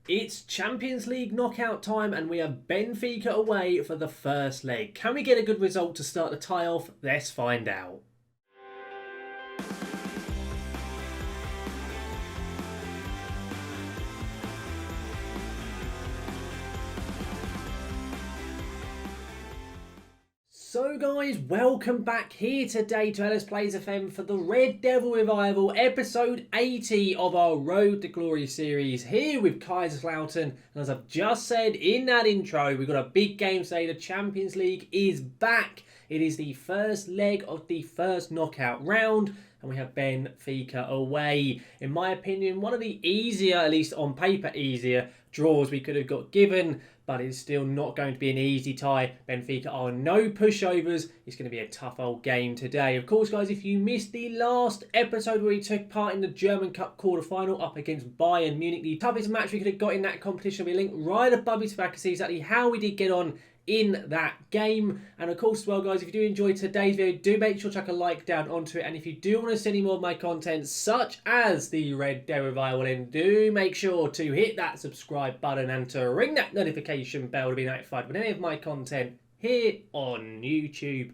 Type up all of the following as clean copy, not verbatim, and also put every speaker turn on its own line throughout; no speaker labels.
It's Champions League knockout time and we have Benfica away for the first leg. Can we get a good result to start the tie off? Let's find out. So guys, welcome back here today to Ellis Plays FM for the Red Devil Revival, episode 80 of our Road to Glory series, here with Kaiserslautern. And as I've just said in that intro, we've got a big game today. The Champions League is back. It is the first leg of the first knockout round, and we have Benfica away. In my opinion, one of the easier, at least on paper easier, draws we could have got given, but it's still not going to be an easy tie. Benfica are no pushovers. It's going to be a tough old game today. Of course, guys, if you missed the last episode where we took part in the German Cup quarter-final up against Bayern Munich, the toughest match we could have got in that competition will be linked right above you so I can see exactly how we did get on in that game. And of course as well, guys, if you do enjoy today's video, do make sure to chuck a like down onto it. And if you do want to see any more of my content, such as the Red Devil Revival, then do make sure to hit that subscribe button and to ring that notification bell to be notified when any of my content here on YouTube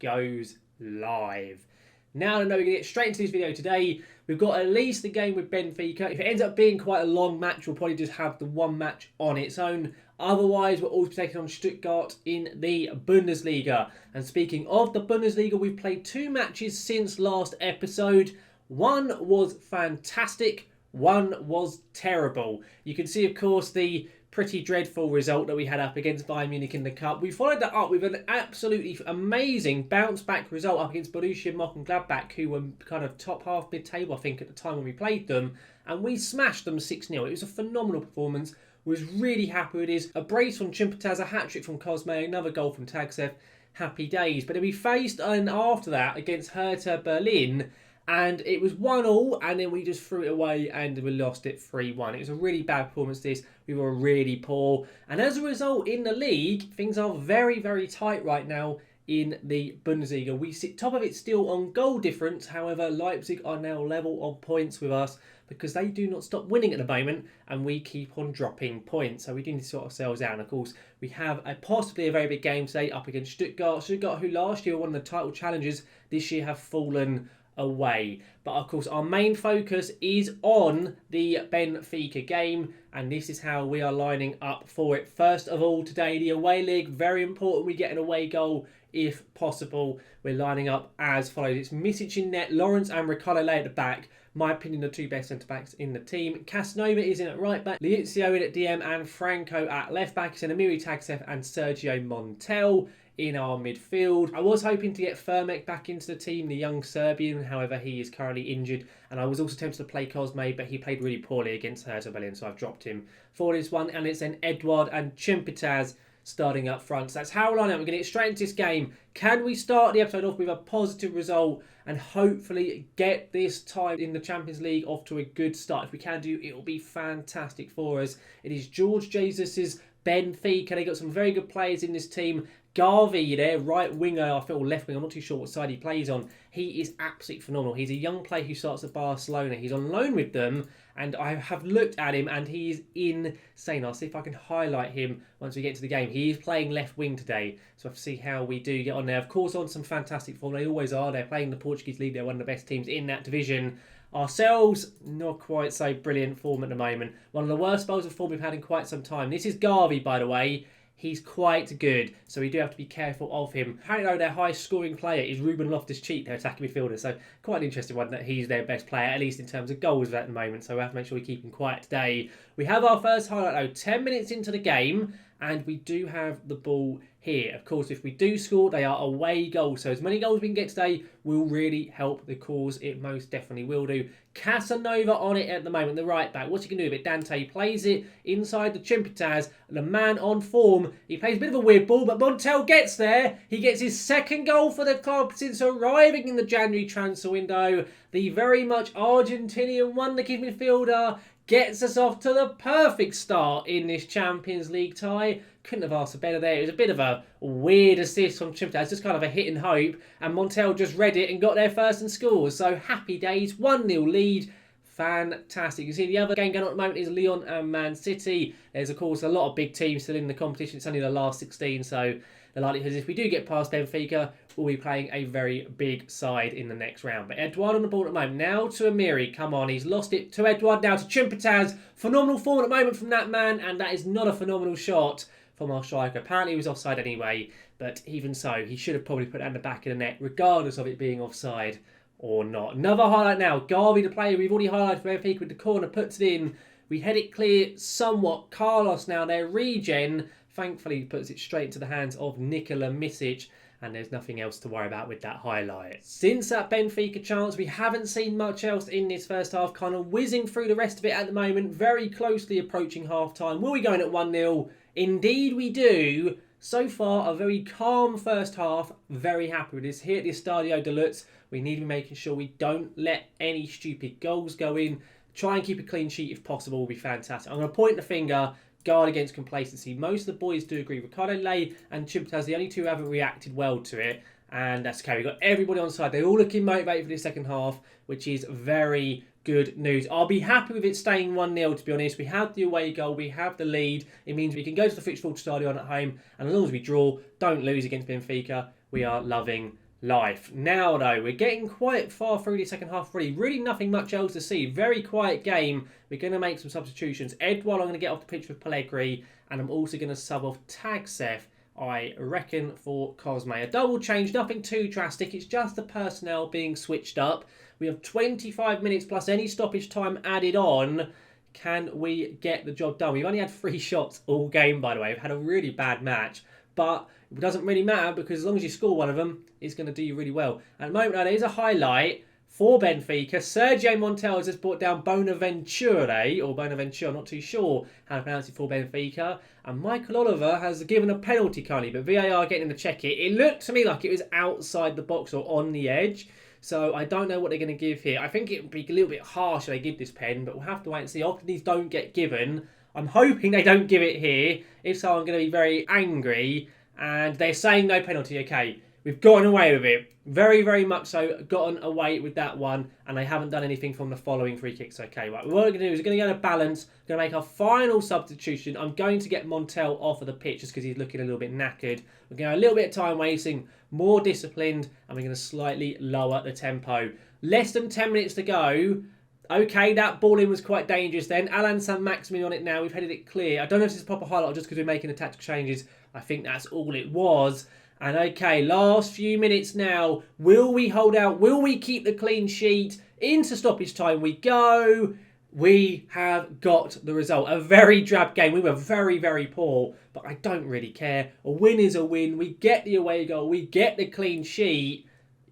goes live. Now I know we're going to get straight into this video today. We've got at least the game with Benfica. If it ends up being quite a long match, we'll probably just have the one match on its own. Otherwise, we're also taking on Stuttgart in the Bundesliga. And speaking of the Bundesliga, we've played two matches since last episode. One was fantastic, one was terrible. You can see, of course, the pretty dreadful result that we had up against Bayern Munich in the Cup. We followed that up with an absolutely amazing bounce-back result up against Borussia Mönchengladbach, who were kind of top half mid-table, I think, at the time when we played them. And we smashed them 6-0. It was a phenomenal performance. Was really happy with this. A brace from Chimpataz, a hat-trick from Cosme, another goal from Tagsev. Happy days. But then we faced, and after that, against Hertha Berlin, and it was 1-1, and then we just threw it away and we lost it 3-1. It was a really bad performance, this. We were really poor. And as a result, in the league, things are very, very tight right now in the Bundesliga. We sit top of it still on goal difference. However, Leipzig are now level on points with us because they do not stop winning at the moment and we keep on dropping points. So we do need to sort ourselves out. And of course, we have possibly a very big game today up against Stuttgart. Stuttgart, who last year were one of the title challengers, this year have fallen away. But of course our main focus is on the Benfica game, and this is how we are lining up for it. First of all, today the away leg, very important we get an away goal if possible. We're lining up as follows. It's Misic in net, Lawrence and Ricardo Lay at the back. My opinion, the two best centre-backs in the team. Casanova is in at right back, Liuzio in at DM and Franco at left back. It's an Amiri Tagsev and Sergio Montel in our midfield. I was hoping to get Firmek back into the team, the young Serbian. However, he is currently injured. And I was also tempted to play Cosme, but he played really poorly against Hertha Berlin, so I've dropped him for this one. And it's then Edouard and Chimpataz starting up front. So that's how we're lining up. We're going to get straight into this game. Can we start the episode off with a positive result and hopefully get this time in the Champions League off to a good start? If we can do, it will be fantastic for us. It is George Jesus's Benfica. They got some very good players in this team. Garvey, their right winger, I feel left wing, I'm not too sure what side he plays on. He is absolutely phenomenal. He's a young player who starts at Barcelona. He's on loan with them, and I have looked at him, and he's insane. I'll see if I can highlight him once we get to the game. He is playing left wing today, so I have to see how we do get on there. Of course, on some fantastic form. They always are. They're playing the Portuguese league. They're one of the best teams in that division. Ourselves, not quite so brilliant form at the moment. One of the worst spells of form we've had in quite some time. This is Garvey, by the way. He's quite good, so we do have to be careful of him. Apparently, their highest scoring player is Ruben Loftus-Cheek, their attacking midfielder. So quite an interesting one that he's their best player, at least in terms of goals at the moment. So we have to make sure we keep him quiet today. We have our first highlight, though, 10 minutes into the game, and we do have the ball here. Of course, if we do score, they are away goals. So as many goals we can get today will really help the cause. It most definitely will do. Casanova on it at the moment, the right back. What's he going to do with it? Dante plays it inside the Chimpataz. The man on form. He plays a bit of a weird ball, but Montel gets there. He gets his second goal for the club since arriving in the January transfer window. The very much Argentinian wonder-kid midfielder gets us off to the perfect start in this Champions League tie. Couldn't have asked for better there. It was a bit of a weird assist from Chimpataz, just kind of a hit and hope. And Montel just read it and got there first and scores. So happy days, 1-0 lead. Fantastic. You can see the other game going on at the moment is Lyon and Man City. There's, of course, a lot of big teams still in the competition. It's only the last 16, so the likelihood is if we do get past Benfica, we'll be playing a very big side in the next round. But Edouard on the ball at the moment. Now to Amiri. Come on, he's lost it to Edouard. Now to Chimpataz. Phenomenal form at the moment from that man, and that is not a phenomenal shot from our striker. Apparently he was offside anyway, but even so, he should have probably put that in the back of the net, regardless of it being offside or not. Another highlight now. Garvey, the player we've already highlighted for Benfica with the corner, puts it in. We head it clear somewhat. Carlos now, their regen, thankfully puts it straight into the hands of Nikola Misic, and there's nothing else to worry about with that highlight. Since that Benfica chance, we haven't seen much else in this first half, kind of whizzing through the rest of it at the moment, very closely approaching half-time. Will we go in at 1-0? Indeed we do. So far, a very calm first half. Very happy with this. Here at the Estadio de Lutz, we need to be making sure we don't let any stupid goals go in. Try and keep a clean sheet if possible will be fantastic. I'm going to point the finger, guard against complacency. Most of the boys do agree. Ricardo Ley and Chimpataz, the only two who haven't reacted well to it. And that's okay. We've got everybody on side. They're all looking motivated for the second half, which is very good news. I'll be happy with it staying 1-0, to be honest. We have the away goal. We have the lead. It means we can go to the Fitzgerald Stadion at home. And as long as we draw, don't lose against Benfica, we are loving life. Now, though, we're getting quite far through the second half already. Really nothing much else to see. Very quiet game. We're going to make some substitutions. Edouard, I'm going to get off the pitch with Pellegrini. And I'm also going to sub off Tagsef, I reckon, for Cosme. A double change, nothing too drastic. It's just the personnel being switched up. We have 25 minutes plus any stoppage time added on. Can we get the job done? We've only had 3 shots all game, by the way. We've had a really bad match. But it doesn't really matter because as long as you score one of them, it's going to do you really well. At the moment, now, there is a highlight for Benfica. Sergio Montel has just brought down Bonaventure, or Bonaventure, not too sure how to pronounce it, for Benfica. And Michael Oliver has given a penalty currently, but VAR getting to check it. It looked to me like it was outside the box or on the edge. So I don't know what they're going to give here. I think it would be a little bit harsh if they give this pen, but we'll have to wait and see. Often these don't get given. I'm hoping they don't give it here. If so, I'm going to be very angry. And they're saying no penalty. Okay, we've gotten away with it. Very, very much so. Gotten away with that one. And they haven't done anything from the following free kicks. Okay, right. What we're going to do is we're going to go to balance. We're going to make our final substitution. I'm going to get Montel off of the pitch just because he's looking a little bit knackered. We're going to have a little bit of time wasting. More disciplined. And we're going to slightly lower the tempo. Less than 10 minutes to go. Okay, that ball in was quite dangerous then. Alan Saint-Maximin on it now. We've headed it clear. I don't know if this is a proper highlight or just because we're making the tactical changes. I think that's all it was. And okay, last few minutes now. Will we hold out? Will we keep the clean sheet? Into stoppage time we go. We have got the result. A very drab game. We were very, very poor. But I don't really care. A win is a win. We get the away goal. We get the clean sheet.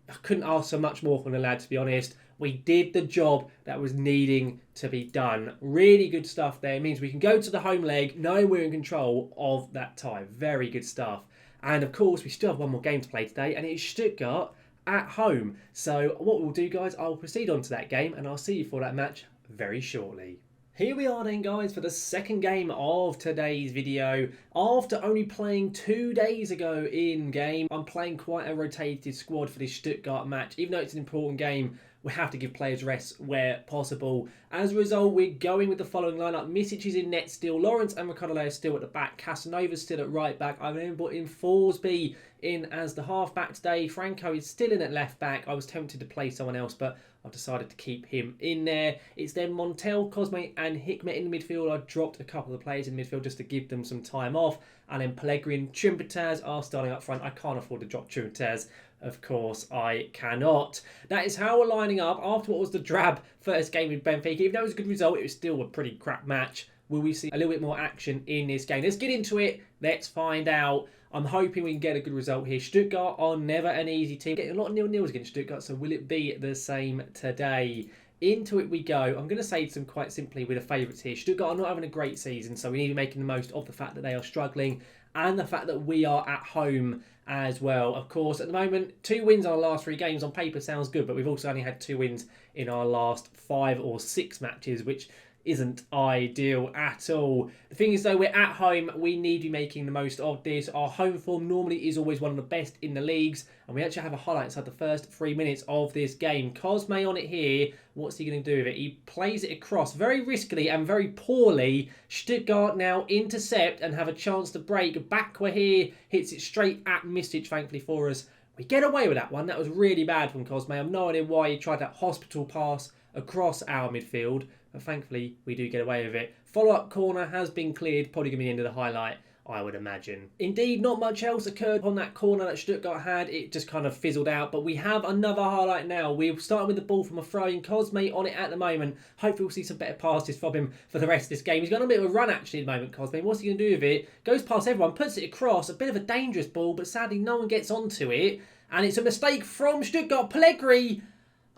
I couldn't ask for much more from the lad, to be honest. We did the job that was needing to be done. Really good stuff there. It means we can go to the home leg knowing we're in control of that tie. Very good stuff. And of course, we still have one more game to play today, and it is Stuttgart at home. So what we'll do, guys, I'll proceed on to that game, and I'll see you for that match very shortly. Here we are then, guys, for the second game of today's video. After only playing 2 days ago in game, I'm playing quite a rotated squad for this Stuttgart match. Even though it's an important game, we have to give players rest where possible. As a result, we're going with the following lineup. Misic is in net still. Lawrence and Ricardo are still at the back. Casanova's still at right back. I've then put in Forsby in as the half back today. Franco is still in at left back. I was tempted to play someone else, but I've decided to keep him in there. It's then Montel, Cosme and Hikmet in the midfield. I dropped a couple of the players in midfield just to give them some time off. And then Pellegrini and Chimpataz are starting up front. I can't afford to drop Chimpataz. Of course, I cannot. That is how we're lining up after what was the drab first game with Benfica. Even though it was a good result, it was still a pretty crap match. Will we see a little bit more action in this game? Let's get into it. Let's find out. I'm hoping we can get a good result here. Stuttgart are never an easy team. Getting a lot of 0-0s against Stuttgart, so will it be the same today? Into it we go. I'm going to say to them quite simply with the favourites here. Stuttgart are not having a great season, so we need to be making the most of the fact that they are struggling and the fact that we are at home as well. Of course, at the moment, 2 wins on our last 3 games on paper sounds good, but we've also only had 2 wins in our last 5 or 6 matches, which isn't ideal at all. The thing is though, we're at home, we need to be making the most of this. Our home form normally is always one of the best in the leagues, and we actually have a highlight inside the first 3 minutes of this game. Cosme on it here, what's he going to do with it? He plays it across very riskily and very poorly. Stuttgart now intercept and have a chance to break. Bakwa here hits it straight at Mistic, thankfully for us. We get away with that one. That was really bad from Cosme. I've no idea why he tried that hospital pass across our midfield, but thankfully we do get away with it. Follow-up corner has been cleared, probably going to be the end of the highlight, I would imagine. Indeed, not much else occurred on that corner that Stuttgart had. It just kind of fizzled out, but we have another highlight now. We're starting with the ball from a throw-in. Cosme on it at the moment. Hopefully we'll see some better passes from him for the rest of this game. He's got a bit of a run actually at the moment, Cosme. What's he going to do with it? Goes past everyone, puts it across. A bit of a dangerous ball, but sadly no one gets onto it. And it's a mistake from Stuttgart. Pellegrini.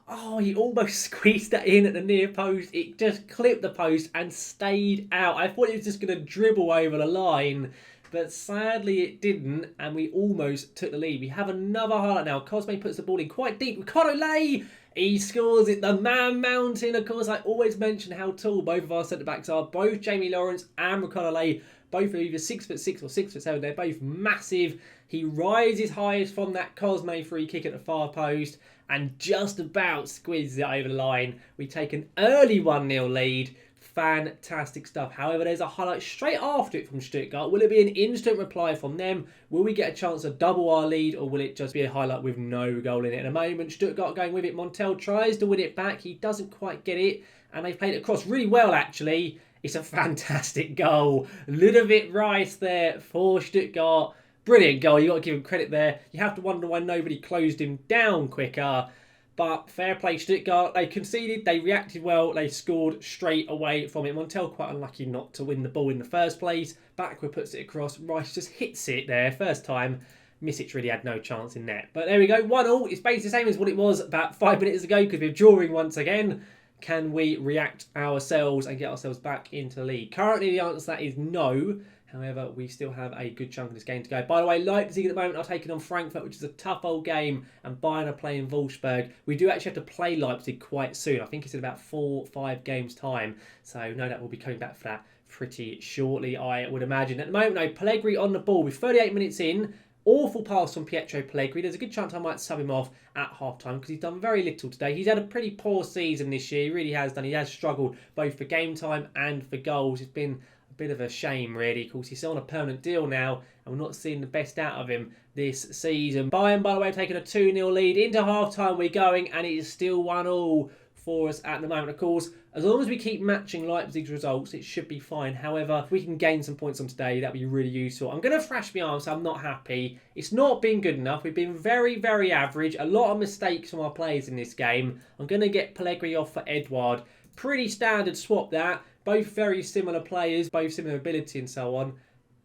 Oh, he almost squeezed that in at the near post. It just clipped the post and stayed out. I thought it was just going to dribble over the line, but sadly it didn't, and we almost took the lead. We have another highlight now. Cosme puts the ball in quite deep. Ricardo Lay, he scores it. The man mountain. Of course, I always mention how tall both of our centre-backs are. Both Jamie Lawrence and Ricardo Lay, both are either 6'6" or 6'7". They're both massive. He rises highest from that Cosme free kick at the far post and just about squeezes it over the line. We take an early 1-0 lead. Fantastic stuff. However, there's a highlight straight after it from Stuttgart. Will it be an instant reply from them? Will we get a chance to double our lead, or will it just be a highlight with no goal in it? At the moment, Stuttgart going with it. Montel tries to win it back. He doesn't quite get it, and they've played it across really well, actually. It's a fantastic goal. Ludovic Rice there for Stuttgart. Brilliant goal. You've got to give him credit there. You have to wonder why nobody closed him down quicker. But fair play Stuttgart. They conceded. They reacted well. They scored straight away from it. Montel quite unlucky not to win the ball in the first place. Bakwa puts it across. Rice just hits it there. First time. Misic really had no chance in net. But there we go. 1-1. It's basically the same as what it was about 5 minutes ago because we're drawing once again. Can we react ourselves and get ourselves back into the league? Currently, the answer to that is no. However, we still have a good chunk of this game to go. By the way, Leipzig at the moment are taking on Frankfurt, which is a tough old game, and Bayern are playing Wolfsburg. We do actually have to play Leipzig quite soon. I think it's in about 4 or 5 games' time. So no doubt we'll be coming back for that pretty shortly, I would imagine. At the moment, no, Pellegrini on the ball with 38 minutes in. Awful pass from Pietro Pellegrini. There's a good chance I might sub him off at half-time because he's done very little today. He's had a pretty poor season this year. He really has done. He has struggled both for game time and for goals. It's been a bit of a shame, really. Of course, he's on a permanent deal now, and we're not seeing the best out of him this season. Bayern, by the way, taking a 2-0 lead. Into half-time we're going, and it is still 1-1 for us at the moment. Of course, as long as we keep matching Leipzig's results, it should be fine. However, if we can gain some points on today, that'd be really useful. I'm going to thrash my arm, so I'm not happy. It's not been good enough. We've been very, very average. A lot of mistakes from our players in this game. I'm going to get Pellegrini off for Edouard. Pretty standard swap that. Both very similar players, both similar ability and so on.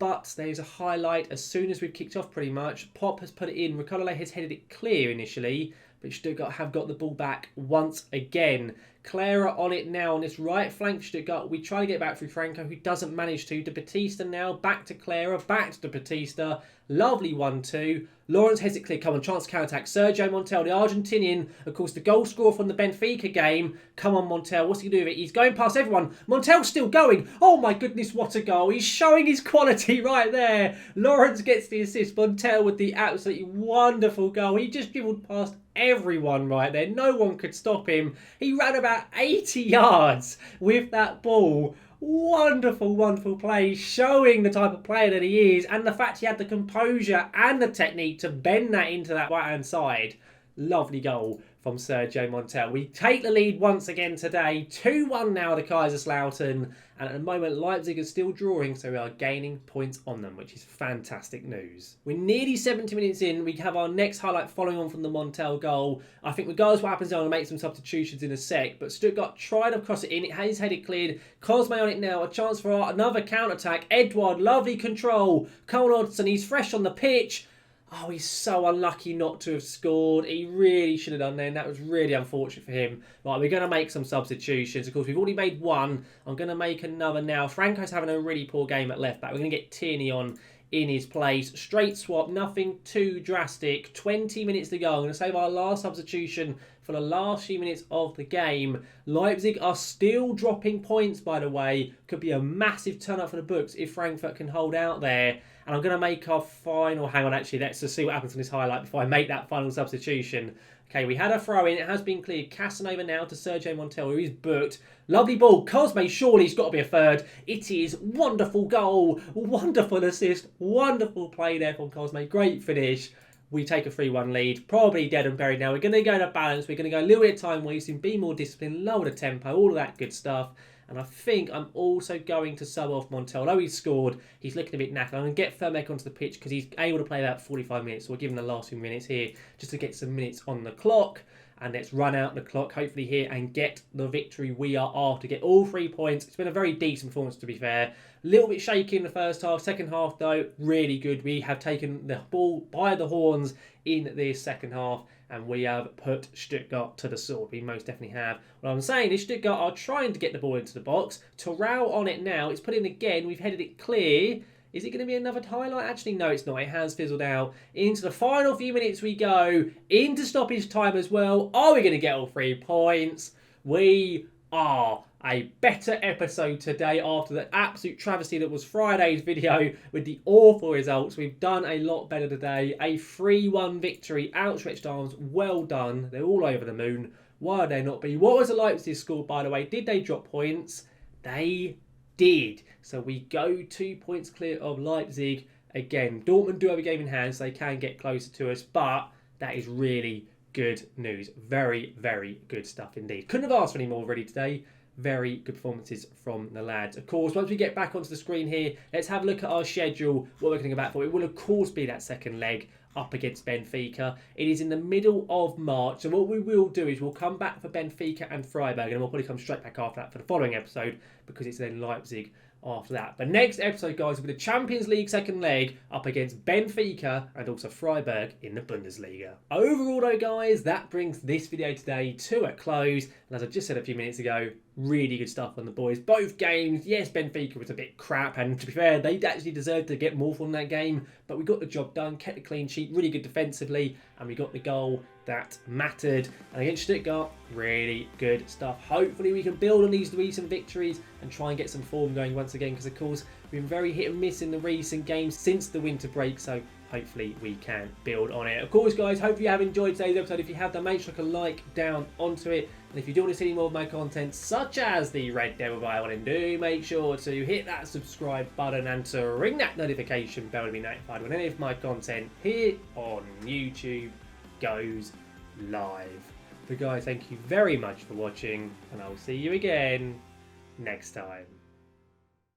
But there's a highlight as soon as we've kicked off pretty much. Pop has put it in. Ricardo has headed it clear initially, but Stuttgart have got the ball back once again. Clara on it now on this right flank Stuttgart. We try to get back through Franco, who doesn't manage to. De Batista now, back to Clara, back to De Batista. Lovely 1-2. Lawrence heads it clear. Come on, chance to counter-attack. Sergio Montel, the Argentinian, of course, the goal scorer from the Benfica game. Come on, Montel. What's he going to do with it? He's going past everyone. Montel's still going. Oh, my goodness, what a goal. He's showing his quality right there. Lawrence gets the assist. Montel with the absolutely wonderful goal. He just dribbled past everyone right there. No one could stop him. He ran about 80 yards with that ball. Wonderful, wonderful play, showing the type of player that he is and the fact he had the composure and the technique to bend that into that right-hand side. Lovely goal from Sergio Montel. We take the lead once again today. 2-1 now to Kaiserslautern. And at the moment, Leipzig is still drawing, so we are gaining points on them, which is fantastic news. We're nearly 70 minutes in. We have our next highlight following on from the Montel goal. I think regardless of what happens, I'm going to make some substitutions in a sec. But Stuttgart tried to cross it in. It has headed cleared. Cosme on it now. A chance for another counter-attack. Edouard, lovely control. Cole Hodgson, he's fresh on the pitch. Oh, he's so unlucky not to have scored. He really should have done then. That was really unfortunate for him. Right, we're going to make some substitutions. Of course, we've already made one. I'm going to make another now. Franco's having a really poor game at left back. We're going to get Tierney on in his place. Straight swap, nothing too drastic. 20 minutes to go. I'm going to save our last substitution for the last few minutes of the game. Leipzig are still dropping points, by the way. Could be a massive turn up for the books if Frankfurt can hold out there. And I'm going to make our final... Hang on, actually, let's just see what happens on this highlight before I make that final substitution. Okay, we had a throw-in. It has been cleared. Casanova now to Sergio Montiel, who is booked. Lovely ball. Cosme, surely he's got to be a third. It is. Wonderful goal. Wonderful assist. Wonderful play there from Cosme. Great finish. We take a 3-1 lead. Probably dead and buried now. We're going to go to balance. We're going to go a little bit of time wasting, be more disciplined, lower the tempo, all of that good stuff. And I think I'm also going to sub off Montiel. Although he's scored, he's looking a bit knackered. I'm going to get Firmek onto the pitch because he's able to play about 45 minutes. So we'll give him the last few minutes here just to get some minutes on the clock. And let's run out the clock, hopefully here, and get the victory we are after. Get all 3 points. It's been a very decent performance, to be fair. A little bit shaky in the first half. Second half, though, really good. We have taken the ball by the horns in this second half. And we have put Stuttgart to the sword. We most definitely have. What I'm saying is Stuttgart are trying to get the ball into the box. Terrell on it now. It's put in again. We've headed it clear. Is it going to be another highlight? Actually, no, it's not. It has fizzled out. Into the final few minutes we go. Into stoppage time as well. Are we going to get all 3 points? We are. A better episode today after the absolute travesty that was Friday's video with the awful results. We've done a lot better today. A 3-1 victory. Outstretched arms. Well done. They're all over the moon. Why would they not be? What was the Leipzig score, by the way? Did they drop points? They did. So we go 2 points clear of Leipzig. Again, Dortmund do have a game in hand, so they can get closer to us. But that is really good news. Very, very good stuff indeed. Couldn't have asked for any more already today. Very good performances from the lads. Of course, once we get back onto the screen here, let's have a look at our schedule, what we're going to go back for. It will, of course, be that second leg up against Benfica. It is in the middle of March. So what we will do is we'll come back for Benfica and Freiburg, and we'll probably come straight back after that for the following episode because it's then Leipzig after that. But next episode, guys, will be the Champions League second leg up against Benfica and also Freiburg in the Bundesliga. Overall, though, guys, that brings this video today to a close. And as I just said a few minutes ago, really good stuff on the boys. Both games, yes, Benfica was a bit crap, and to be fair, they actually deserved to get more from that game, but we got the job done, kept a clean sheet, really good defensively, and we got the goal that mattered. And against Stuttgart, really good stuff. Hopefully we can build on these recent victories and try and get some form going once again, because of course we've been very hit and miss in the recent games since the winter break, so hopefully we can build on it. Of course, guys, hope you have enjoyed today's episode. If you have, then make sure to like down onto it. And if you do want to see any more of my content, such as the Red Devil Violin, do make sure to hit that subscribe button and to ring that notification bell to be notified when any of my content here on YouTube goes live. But guys, thank you very much for watching, and I'll see you again next time.